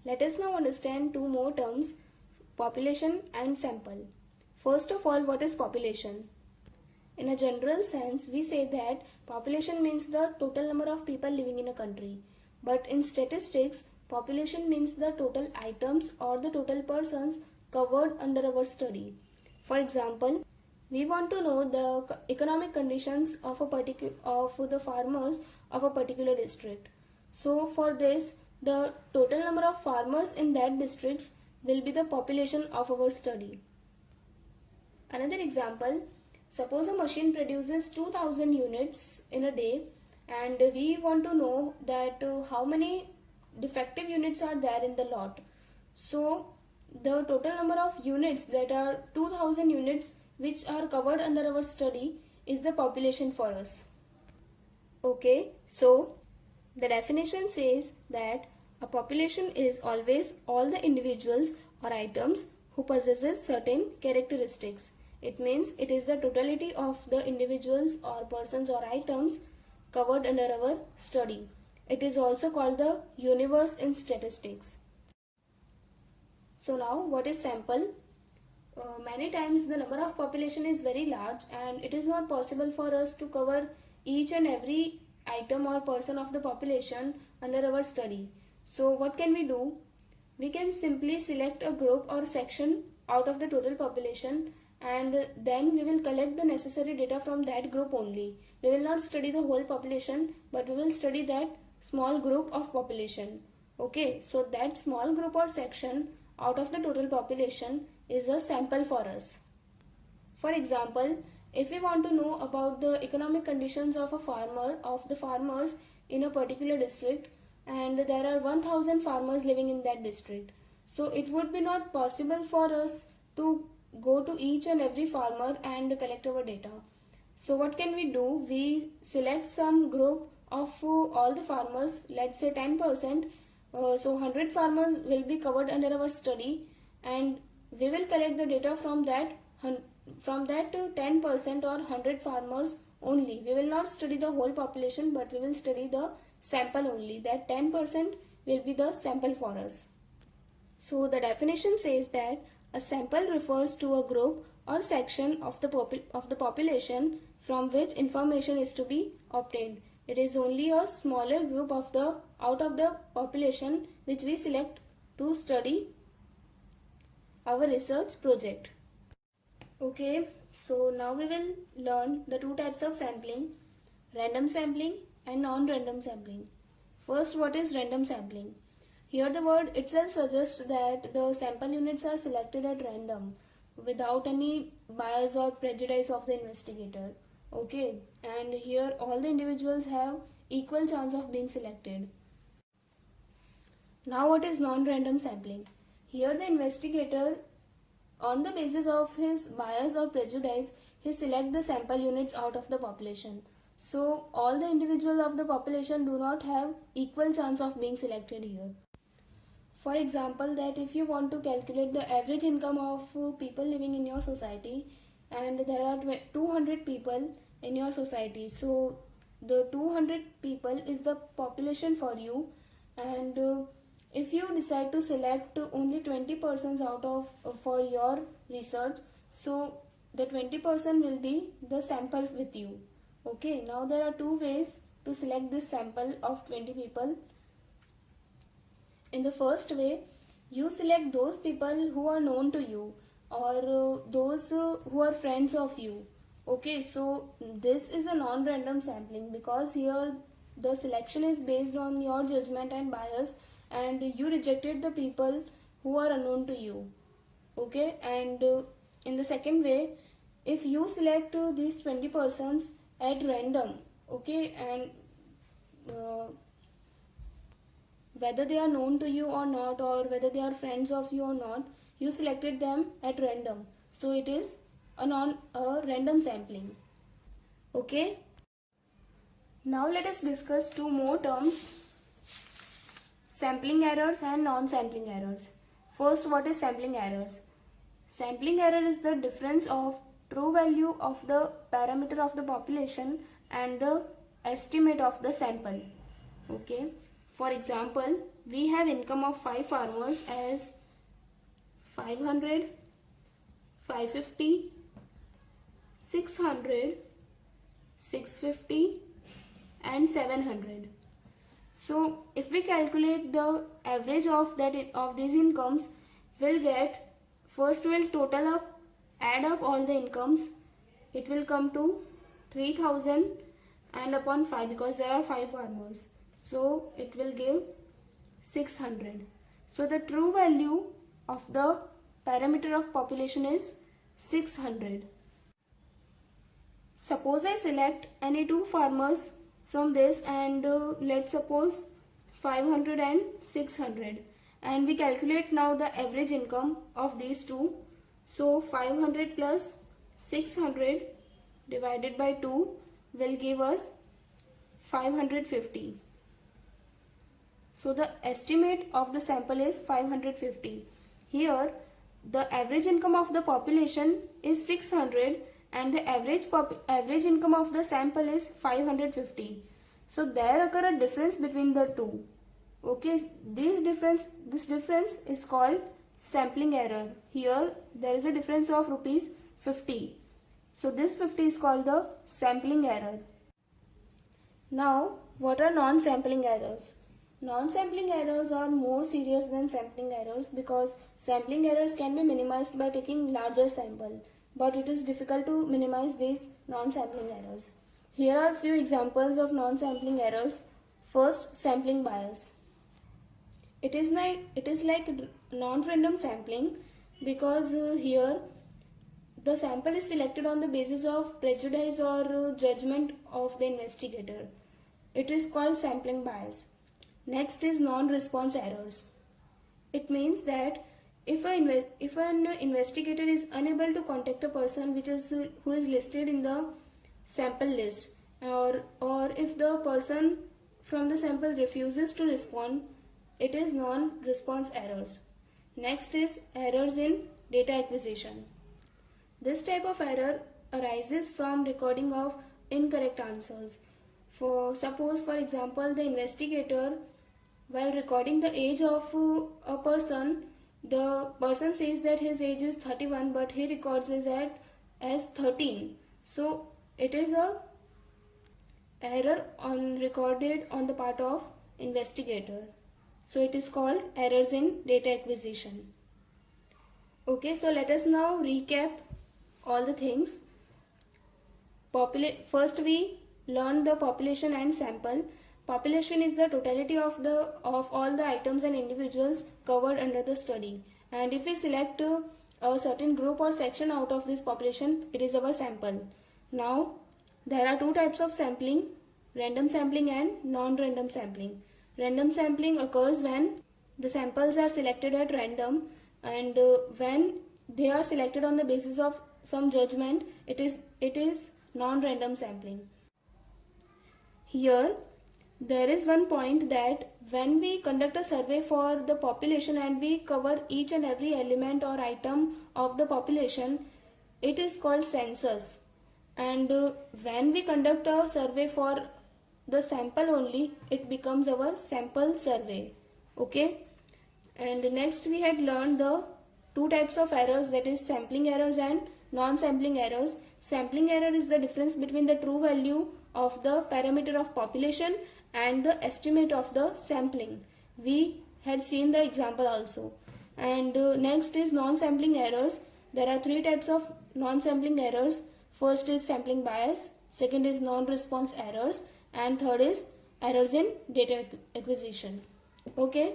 Let us now understand two more terms, population and sample. First of all, what is population? In a general sense, we say that population means the total number of people living in a country. But in statistics, population means the total items or the total persons covered under our study. For example, we want to know the economic conditions of the farmers of a particular district. So for this, the total number of farmers in that districts will be the population of our study. Another example, suppose a machine produces 2000 units in a day and we want to know that how many defective units are there in the lot. So the total number of units, that are 2000 units which are covered under our study, is the population for us. Okay, so the definition says that a population is always all the individuals or items who possesses certain characteristics. It means it is the totality of the individuals or persons or items covered under our study. It is also called the universe in statistics. So now, what is sample? Many times the number of population is very large and it is not possible for us to cover each and every item or person of the population under our study. So what can we do? We can simply select a group or section out of the total population and then we will collect the necessary data from that group only. We will not study the whole population, but we will study that small group of population. Okay, so that small group or section out of the total population is a sample for us. For example, if we want to know about the economic conditions of the farmers in a particular district, and there are 1000 farmers living in that district, so it would be not possible for us to go to each and every farmer and collect our data. So what can we do? We select some group of all the farmers, let's say 10%. So 100 farmers will be covered under our study and we will collect the data from that 10% or 100 farmers only. We will not study the whole population, but we will study the sample only. That 10% will be the sample for us. So the definition says that a sample refers to a group or section of the population from which information is to be obtained. It is only a smaller group out of the population which we select to study our research project. Okay, so now we will learn the two types of sampling, random sampling and non-random sampling. First, what is random sampling? Here the word itself suggests that the sample units are selected at random without any bias or prejudice of the investigator. Okay, and here all the individuals have equal chance of being selected. Now what is non-random sampling? Here the investigator, on the basis of his bias or prejudice, he select the sample units out of the population. So all the individuals of the population do not have equal chance of being selected here. For example, that if you want to calculate the average income of people living in your society and there are 200 people in your society, so the 200 people is the population for you, and if you decide to select only 20 persons out of for your research, so the 20% will be the sample with you. Okay, now there are two ways to select this sample of 20 people. In the first way, you select those people who are known to you or those who are friends of you. Okay, so this is a non-random sampling because here the selection is based on your judgment and bias and you rejected the people who are unknown to you. Okay, and in the second way, if you select these 20 persons at random, okay, and whether they are known to you or not, or whether they are friends of you or not, you selected them at random. So it is a random sampling. Okay. Now let us discuss two more terms, sampling errors and non-sampling errors. First, what is sampling errors? Sampling error is the difference of true value of the parameter of the population and the estimate of the sample. Okay. For example, we have income of 5 farmers as 500, 550, 600, 650 and 700. So if we calculate the average of these incomes, we'll get, first we'll total up, add up all the incomes. It will come to 3000 and upon 5, because there are 5 farmers. So it will give 600. So the true value of the parameter of population is 600. Suppose I select any 2 farmers from this, and let's suppose 500 and 600, and we calculate now the average income of these two. So 500 plus 600 divided by 2 will give us 550. So the estimate of the sample is 550. Here the average income of the population is 600 and the average income of the sample is 550. So there occur a difference between the two. Okay, this difference is called sampling error. Here there is a difference of rupees 50. So this 50 is called the sampling error. Now, what are non-sampling errors? Non-sampling errors are more serious than sampling errors, because sampling errors can be minimized by taking larger sample, but it is difficult to minimize these non-sampling errors. Here are few examples of non-sampling errors. First, sampling bias. It is like non-random sampling, because here the sample is selected on the basis of prejudice or judgment of the investigator. It is called sampling bias. Next is non-response errors. It means that if an investigator is unable to contact a person who is listed in the sample list, or if the person from the sample refuses to respond, it is non-response errors. Next is errors in data acquisition. This type of error arises from recording of incorrect answers. Suppose for example, the investigator, while recording the age of a person, the person says that his age is 31, but he records it as 13. So it is a error recorded on the part of investigator. So it is called errors in data acquisition. Okay, so let us now recap all the things. First we learned the population and sample. Population is the totality of all the items and individuals covered under the study. And if we select a certain group or section out of this population, it is our sample. Now, there are two types of sampling: random sampling and non-random sampling. Random sampling occurs when the samples are selected at random, and when they are selected on the basis of some judgment, it is non-random sampling. Here, there is one point that when we conduct a survey for the population and we cover each and every element or item of the population, it is called census. And when we conduct a survey for the sample only, it becomes our sample survey. Okay. And next we had learned the two types of errors, that is sampling errors and non-sampling errors. Sampling error is the difference between the true value of the parameter of population and the estimate of the sampling. We had seen the example also. And next is non-sampling errors. There are three types of non-sampling errors. First is sampling bias, second is non-response errors, and third is errors in data acquisition. Okay.